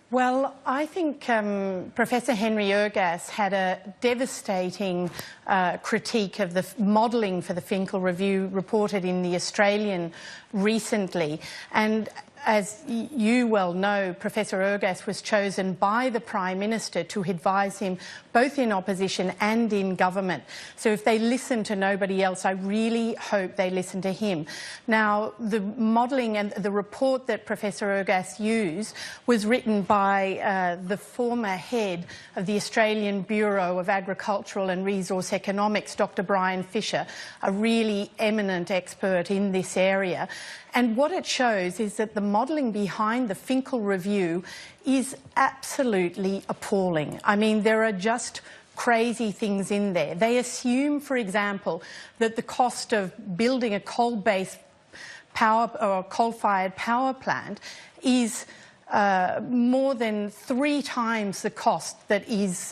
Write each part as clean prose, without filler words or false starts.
Well, I think Professor Henry Ergas had a devastating critique of the modelling for the Finkel Review reported in The Australian recently. And as you well know, Professor Ergas was chosen by the Prime Minister to advise him both in opposition and in government. So if they listen to nobody else, I really hope they listen to him. Now, the modelling and the report that Professor Ergas used was written by the former head of the Australian Bureau of Agricultural and Resource Economics, Dr. Brian Fisher, a really eminent expert in this area. And what it shows is that the modelling behind the Finkel Review is absolutely appalling. I mean, there are just crazy things in there. They assume, for example, that the cost of building a coal-based power or coal-fired power plant is more than 3 times the cost that is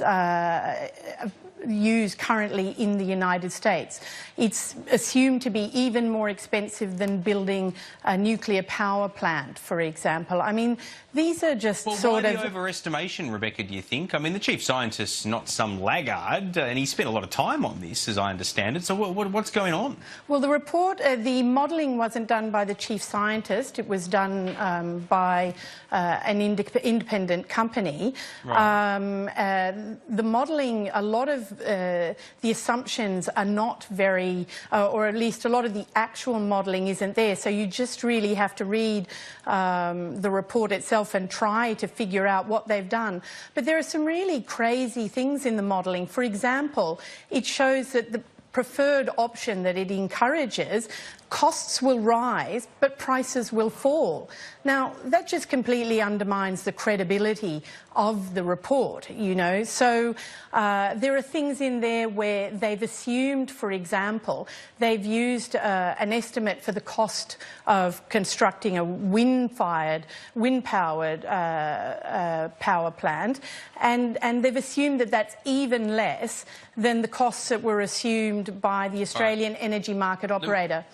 used currently in the United States. It's assumed to be even more expensive than building a nuclear power plant, for example. I mean, these are just sort of... Why the overestimation, Rebecca, do you think? I mean, the chief scientist's not some laggard, and he spent a lot of time on this, as I understand it. So what's going on? Well, the report, the modelling wasn't done by the chief scientist. It was done by an independent company. Right. The modelling, a lot of the assumptions are not very, or at least a lot of the actual modelling isn't there. So you just really have to read the report itself and try to figure out what they've done. But there are some really crazy things in the modelling. For example, it shows that the preferred option that it encourages, costs will rise, but prices will fall. Now, that just completely undermines the credibility of the report, you know. So there are things in there where they've assumed, for example, they've used an estimate for the cost of constructing a wind-powered power plant, and they've assumed that that's even less than the costs that were assumed by the Australian energy market operator.